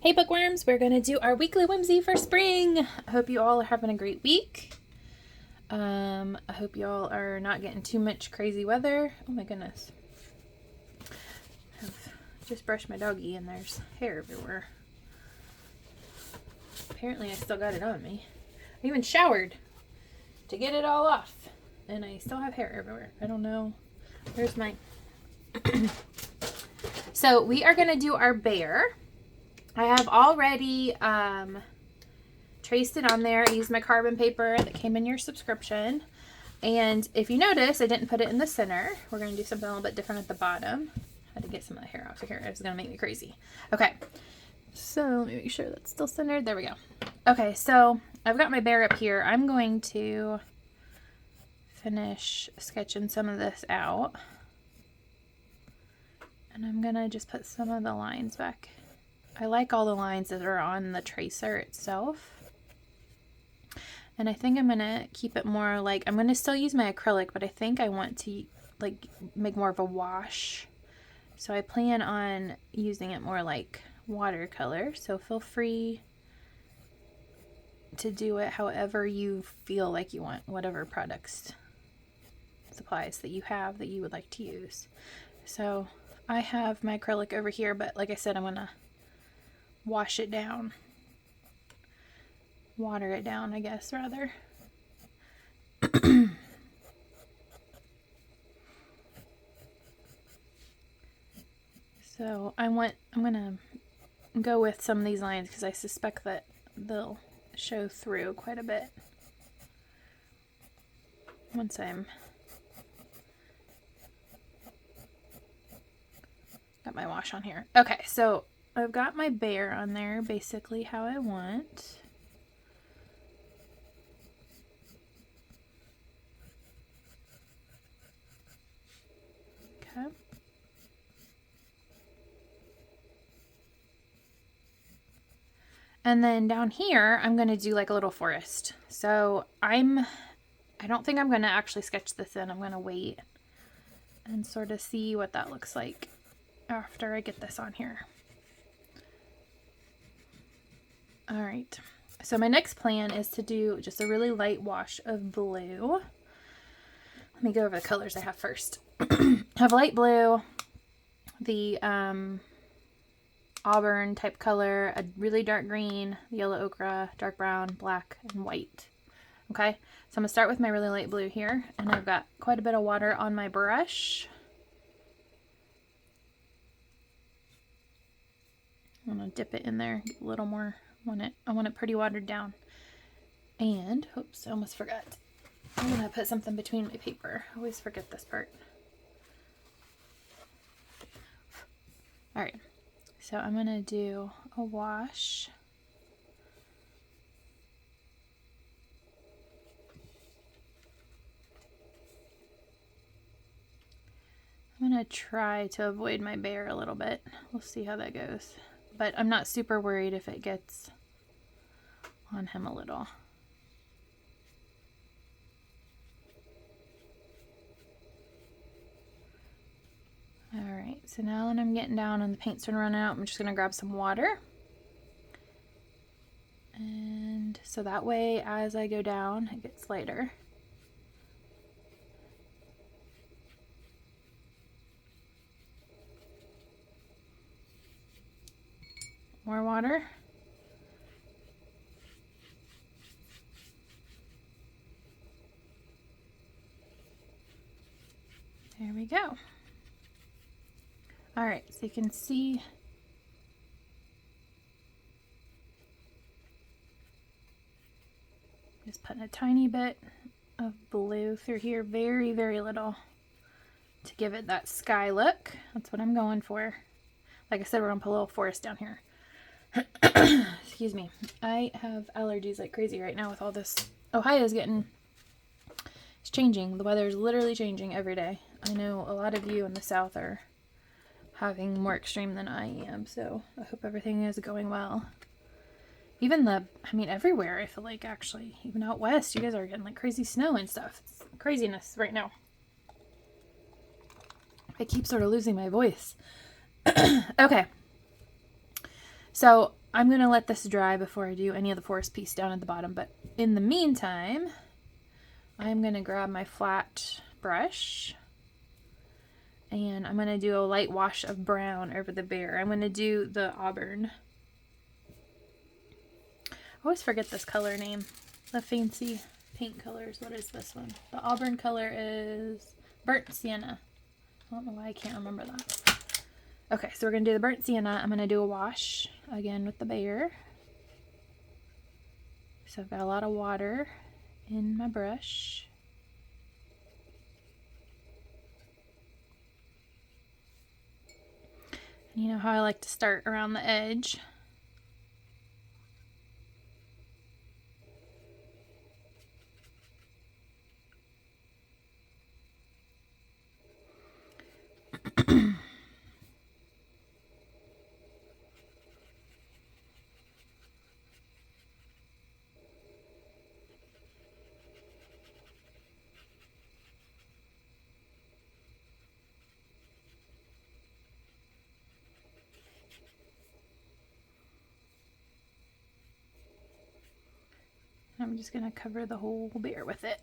Hey bookworms, we're going to do our weekly whimsy for spring. I hope you all are having a great week. I hope you all are not getting too much crazy weather. Oh my goodness. I've just brushed my doggy and there's hair everywhere. Apparently I still got it on me. I even showered to get it all off and I still have hair everywhere. I don't know. There's mine. So we are going to do our bear. I have already traced it on there. I used my carbon paper that came in your subscription. And if you notice, I didn't put it in the center. We're going to do something a little bit different at the bottom. I had to get some of the hair off of here. It's going to make me crazy. Okay, so let me make sure that's still centered. There we go. Okay, so I've got my bear up here. I'm going to finish sketching some of this out. And I'm going to just put some of the lines back. I like all the lines that are on the tracer itself. And I think I'm going to keep it more like, I'm going to still use my acrylic, but I think I want to like make more of a wash. So I plan on using it more like watercolor. So feel free to do it however you feel like you want, whatever products, supplies that you have that you would like to use. So I have my acrylic over here, but like I said, I'm going to wash it down. Water it down, I guess, rather. So I'm gonna go with some of these lines because I suspect that they'll show through quite a bit once I'm got my wash on here. Okay, so I've got my bear on there basically how I want. Okay. And then down here, I'm going to do like a little forest. So I don't think I'm going to actually sketch this in. I'm going to wait and sort of see what that looks like after I get this on here. All right, so my next plan is to do just a really light wash of blue. Let me go over the colors I have first. I have light blue, the auburn type color, a really dark green, yellow ochre, dark brown, black, and white. Okay, so I'm gonna start with my really light blue here, and I've got quite a bit of water on my brush. I'm gonna dip it in there, get a little more. I want it pretty watered down. And, oops, I almost forgot. I'm gonna put something between my paper. I always forget this part. All right, so I'm gonna do a wash. I'm gonna try to avoid my bear a little bit. We'll see how that goes. But I'm not super worried if it gets on him a little. Alright, so now that I'm getting down and the paint's starting to run out, I'm just going to grab some water. And so that way, as I go down, it gets lighter. More water. There we go. All right, so you can see just putting a tiny bit of blue through here, very, very little, to give it that sky look. That's what I'm going for. Like I said, we're gonna put a little forest down here. Excuse me. I have allergies like crazy right now with all this. Ohio's it's changing. The weather is literally changing every day. I know a lot of you in the South are having more extreme than I am, so I hope everything is going well. Even everywhere, I feel like, actually. Even out west, you guys are getting like crazy snow and stuff. It's craziness right now. I keep sort of losing my voice. Okay. So I'm going to let this dry before I do any of the forest piece down at the bottom. But in the meantime, I'm going to grab my flat brush and I'm going to do a light wash of brown over the bear. I'm going to do the auburn. I always forget this color name. The fancy paint colors. What is this one? The auburn color is burnt sienna. I don't know why I can't remember that. Okay, so we're going to do the burnt sienna. I'm going to do a wash again with the bear. So I've got a lot of water in my brush. And you know how I like to start around the edge. I'm just going to cover the whole bear with it.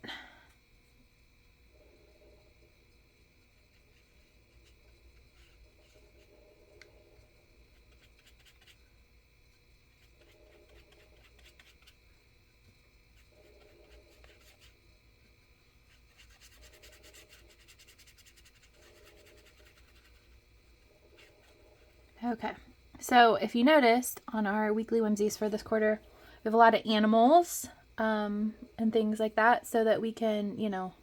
Okay, so if you noticed on our weekly whimsies for this quarter, we have a lot of animals and things like that so that we can, you know,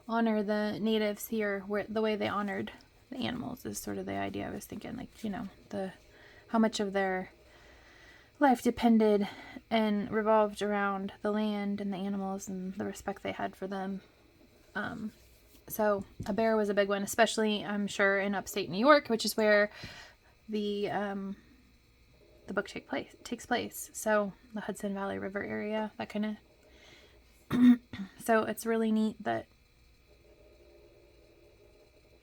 honor the natives here where the way they honored the animals is sort of the idea. I was thinking, like, you know, how much of their life depended and revolved around the land and the animals and the respect they had for them. So a bear was a big one, especially I'm sure in upstate New York, which is where the book takes place. So the Hudson Valley River area, that kind of. So it's really neat that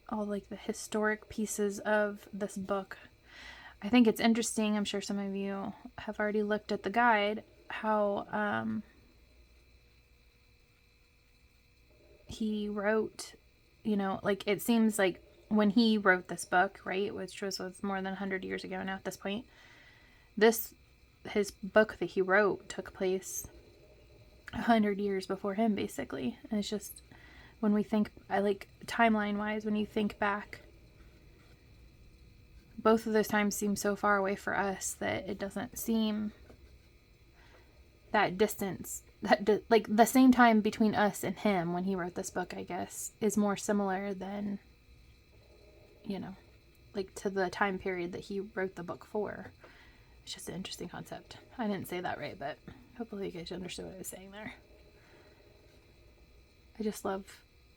all like the historic pieces of this book. I think it's interesting. I'm sure some of you have already looked at the guide. How he wrote, you know, like it seems like when he wrote this book, right, which was more than 100 years ago now at this point, his book that he wrote took place 100 years before him, basically. And it's just, when we think, I like timeline wise, when you think back, both of those times seem so far away for us that it doesn't seem that distance, like the same time between us and him when he wrote this book, I guess, is more similar than, you know, like to the time period that he wrote the book for. It's just an interesting concept. I didn't say that right, but hopefully you guys understood what I was saying there. I just love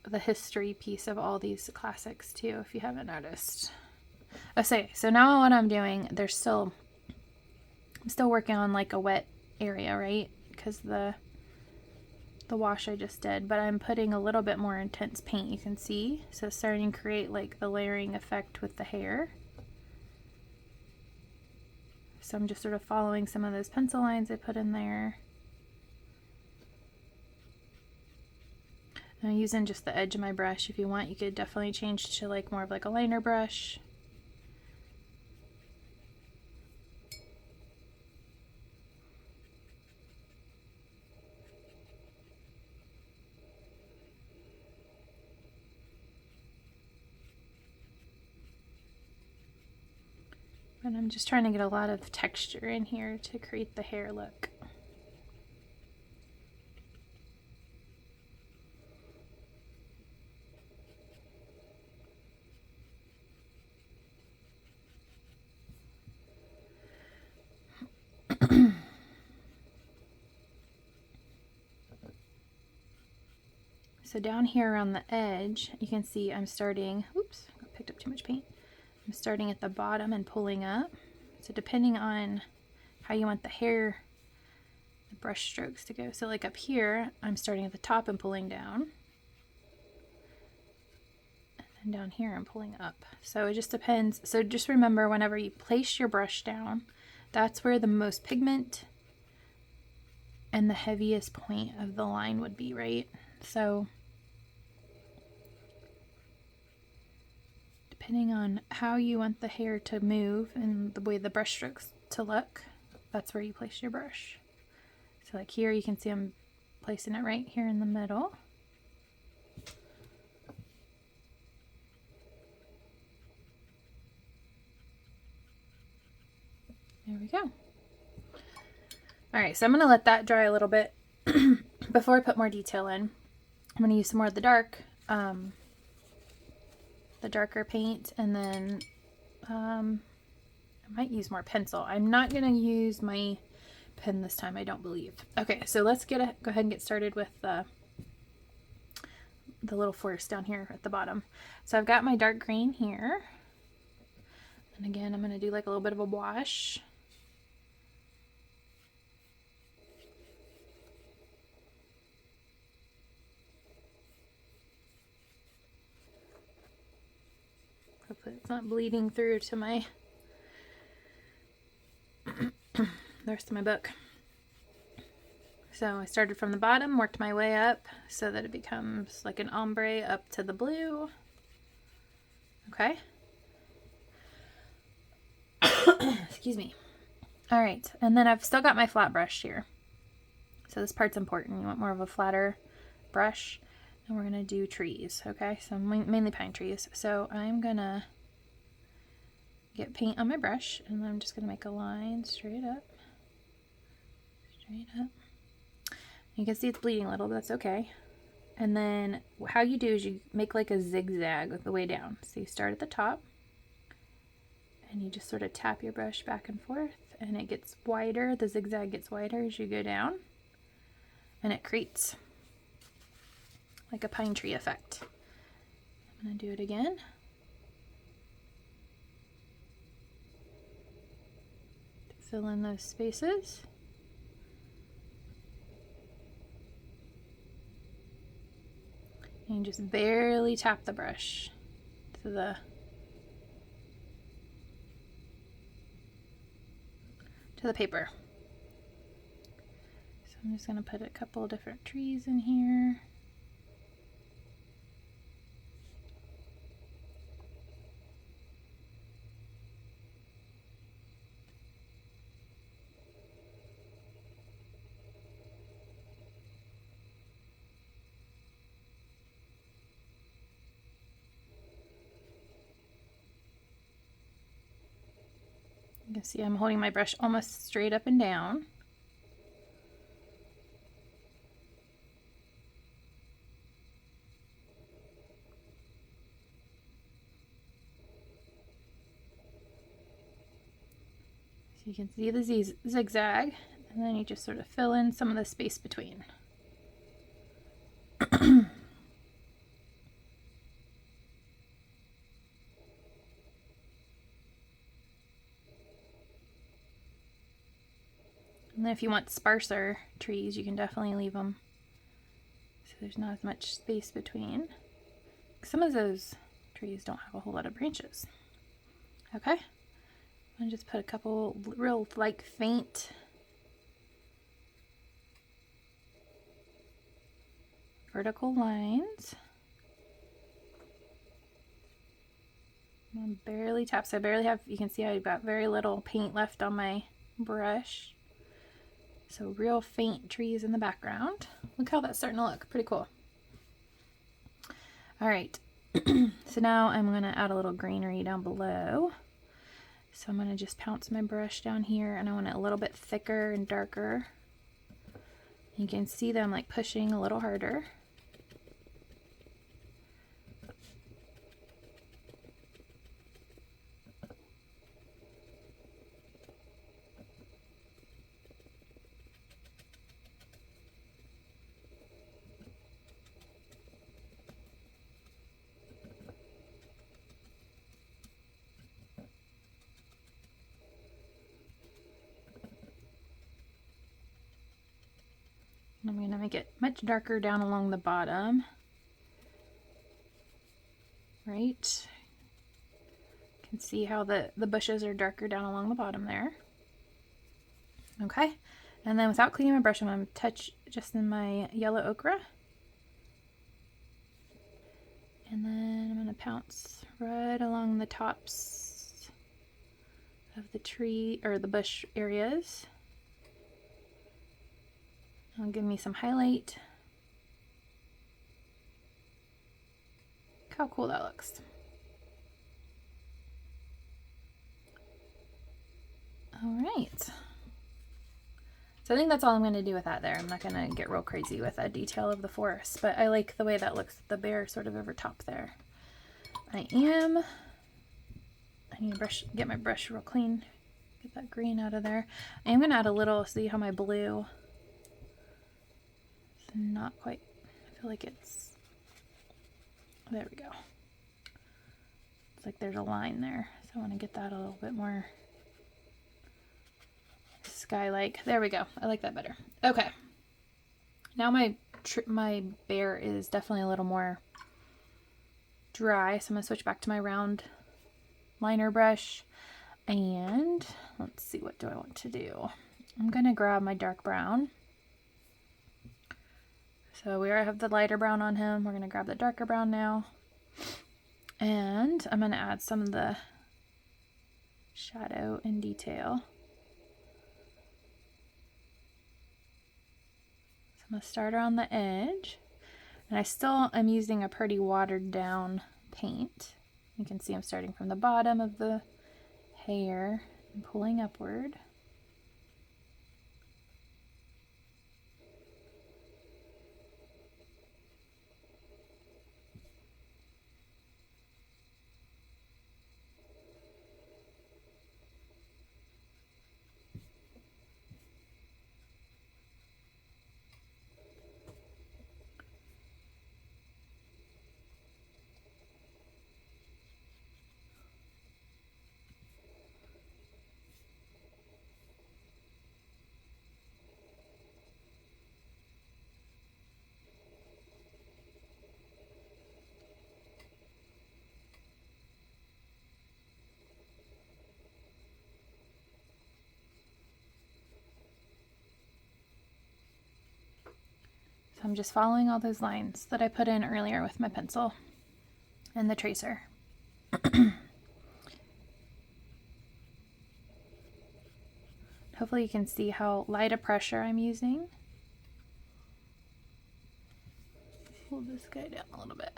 the history piece of all these classics too, if you haven't noticed. Okay, so now what I'm doing, I'm still working on like a wet area, right? Because the wash I just did, but I'm putting a little bit more intense paint, you can see. So it's starting to create like the layering effect with the hair. So I'm just sort of following some of those pencil lines I put in there. I'm using just the edge of my brush. If you want, you could definitely change to like more of like a liner brush. And I'm just trying to get a lot of texture in here to create the hair look. So down here around the edge, you can see I'm starting, oops, I picked up too much paint. I'm starting at the bottom and pulling up. So depending on how you want the brush strokes to go. So like up here, I'm starting at the top and pulling down. And And down here I'm pulling up. So it just depends. So just remember, whenever you place your brush down, that's where the most pigment and the heaviest point of the line would be, right? So depending on how you want the hair to move and the way the brush strokes to look, that's where you place your brush. So like here you can see I'm placing it right here in the middle. There we go. All right, so I'm gonna let that dry a little bit before I put more detail in. I'm gonna use some more of the darker paint, and then I might use more pencil. I'm not gonna use my pen this time, I don't believe. Okay, so let's go ahead and get started with the little forest down here at the bottom. So I've got my dark green here, and again I'm gonna do like a little bit of a wash. Hopefully it's not bleeding through to my the rest of my book. So I started from the bottom, worked my way up so that it becomes like an ombre up to the blue. Okay. Excuse me. All right, and then I've still got my flat brush here. So this part's important. You want more of a flatter brush. And we're gonna do trees, okay? So mainly pine trees. So I'm gonna get paint on my brush, and I'm just gonna make a line straight up. Straight up. You can see it's bleeding a little, but that's okay. And then how you do is you make like a zigzag with the way down. So you start at the top, and you just sort of tap your brush back and forth, and it gets wider. The zigzag gets wider as you go down, and it creates like a pine tree effect. I'm gonna do it again. To fill in those spaces. And you just barely tap the brush to the paper. So I'm just gonna put a couple different trees in here. You can see I'm holding my brush almost straight up and down. So you can see the zigzag, and then you just sort of fill in some of the space between. And then if you want sparser trees, you can definitely leave them so there's not as much space between. Some of those trees don't have a whole lot of branches. Okay, I'm gonna just put a couple real like faint vertical lines. I'm barely tap, so I barely have, you can see I've got very little paint left on my brush. So real faint trees in the background. Look how that's starting to look, pretty cool. All right, so now I'm gonna add a little greenery down below. So I'm gonna just pounce my brush down here, and I want it a little bit thicker and darker. You can see that I'm like pushing a little harder. I'm going to make it much darker down along the bottom, right? You can see how the bushes are darker down along the bottom there. Okay, and then without cleaning my brush, I'm going to touch just in my yellow ochre. And then I'm going to pounce right along the tops of the tree or the bush areas. It'll give me some highlight. Look how cool that looks. All right. So I think that's all I'm going to do with that there. I'm not going to get real crazy with that detail of the forest, but I like the way that looks with the bear sort of over top there. I need to get my brush real clean, get that green out of there. I am going to add a little, see how my blue is not quite, I feel like it's, there we go. It's like there's a line there, so I want to get that a little bit more sky-like. There we go. I like that better. Okay. Now my bear is definitely a little more dry, so I'm going to switch back to my round liner brush. And let's see, what do I want to do? I'm going to grab my dark brown. So we already have the lighter brown on him. We're going to grab the darker brown now. And I'm going to add some of the shadow and detail. I'm going to start around the edge, and I still am using a pretty watered down paint. You can see I'm starting from the bottom of the hair and pulling upward. I'm just following all those lines that I put in earlier with my pencil and the tracer. Hopefully you can see how light a pressure I'm using. Pull this guy down a little bit.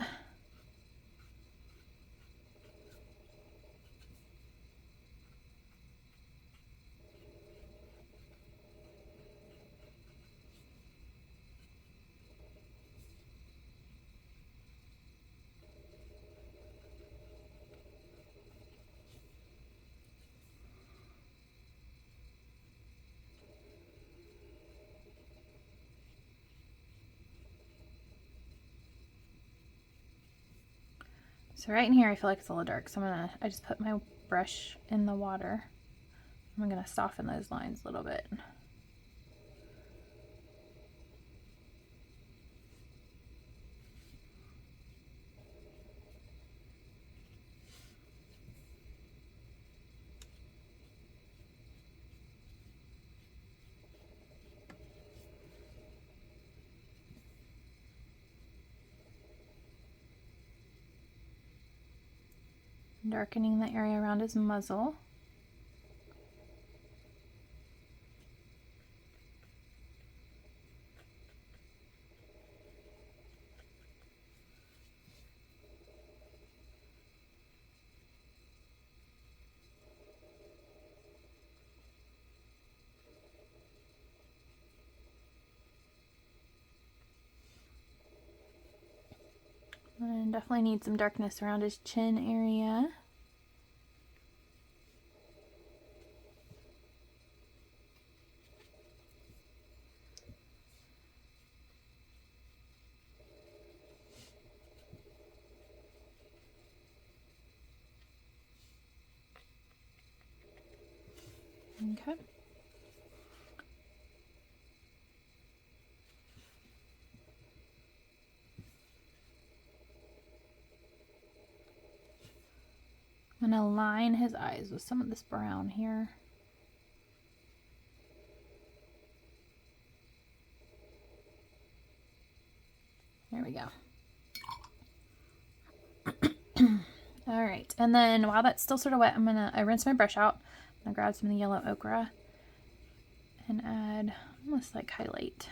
So right in here I feel like it's a little dark, so I just put my brush in the water. I'm gonna soften those lines a little bit. Darkening the area around his muzzle. And definitely need some darkness around his chin area. Okay. I'm going to line his eyes with some of this brown here. There we go. All right, and then while that's still sort of wet, I rinse my brush out. I'm gonna grab some of the yellow ochre and add almost like highlight.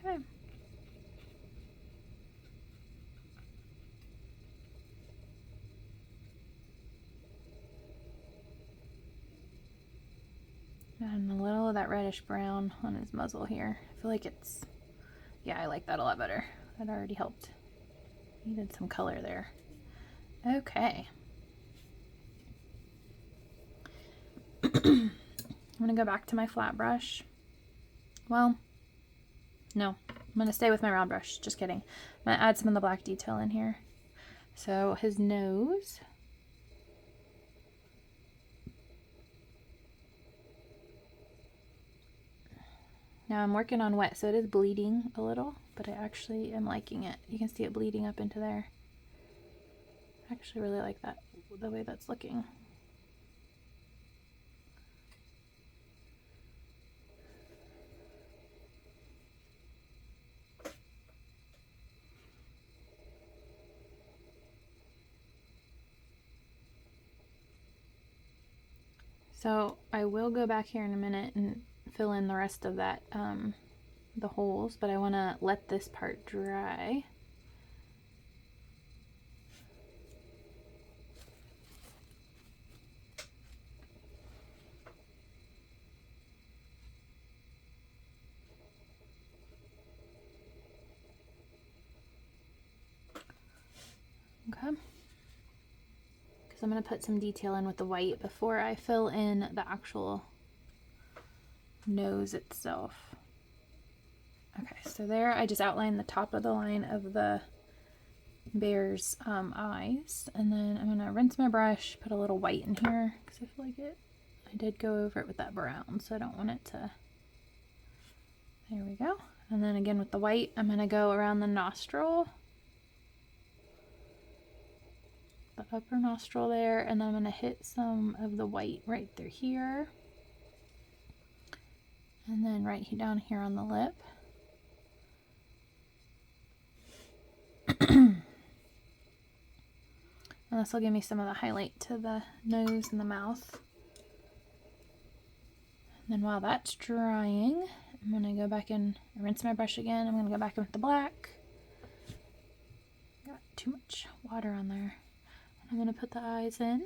Okay. And a little of that reddish brown on his muzzle here. I feel like it's, yeah, I like that a lot better. That already helped. Needed some color there. Okay. I'm gonna go back to my flat brush. Well, no, I'm gonna stay with my round brush. Just kidding. I'm gonna add some of the black detail in here. So his nose. Now I'm working on wet, so it is bleeding a little, but I actually am liking it. You can see it bleeding up into there. I actually really like that, the way that's looking. So I will go back here in a minute and fill in the rest of that, the holes, but I want to let this part dry. Okay. Because I'm going to put some detail in with the white before I fill in the actual nose itself. Okay, so there I just outlined the top of the line of the bear's eyes, and then I'm going to rinse my brush, put a little white in here because I feel like I did go over it with that brown, so I don't want it to, there we go. And then again with the white, I'm going to go around the nostril, the upper nostril there, and then I'm going to hit some of the white right through here, and then right down here on the lip. And this will give me some of the highlight to the nose and the mouth. And then while that's drying, I'm going to go back and rinse my brush again. I'm going to go back in with the black. Got too much water on there. I'm going to put the eyes in.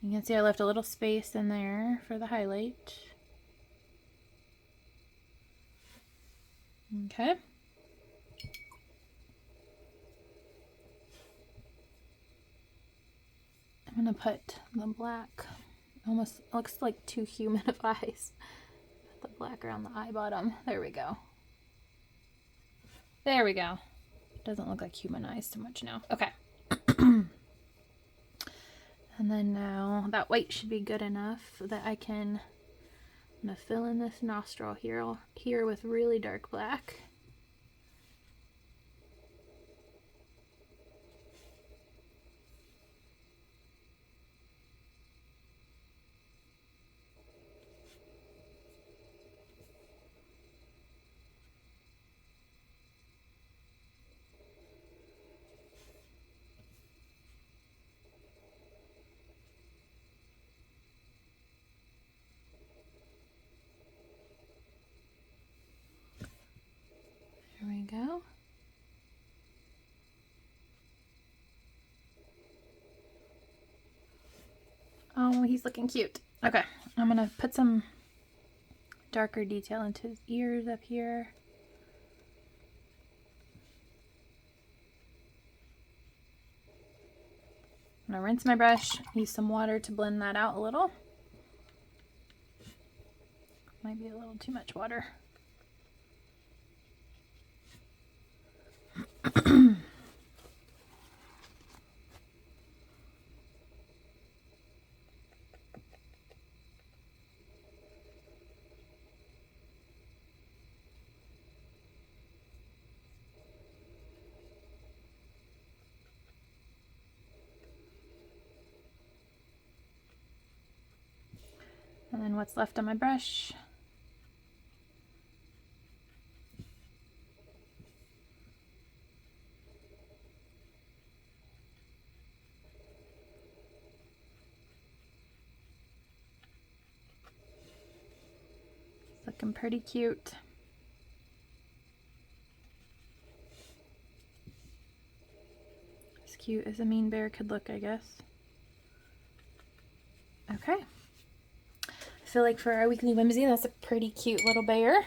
You can see I left a little space in there for the highlight. Okay. I'm going to put the black, almost looks like too human of eyes. Put the black around the eye bottom. There we go. There we go. Doesn't look like human eyes too much now. Okay. And then now that white should be good enough that I'm gonna fill in this nostril here with really dark black. There we go. Oh, he's looking cute. Okay, I'm gonna put some darker detail into his ears up here. I'm going to rinse my brush, use some water to blend that out a little. Might be a little too much water. And then what's left on my brush. It's looking pretty cute. As cute as a mean bear could look, I guess. Okay. I feel like for our weekly whimsy, that's a pretty cute little bear.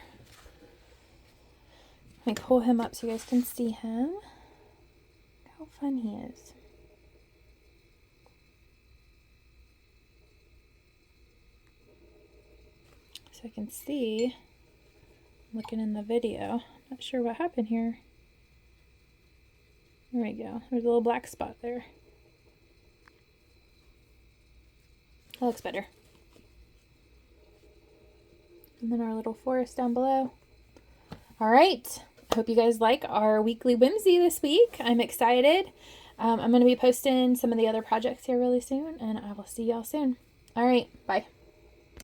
Let me pull him up so you guys can see him. Look how fun he is. So I can see, looking in the video, not sure what happened here. There we go. There's a little black spot there. That looks better. And then our little forest down below. All right. I hope you guys like our weekly whimsy this week. I'm excited. I'm going to be posting some of the other projects here really soon, and I will see y'all soon. All right. Bye.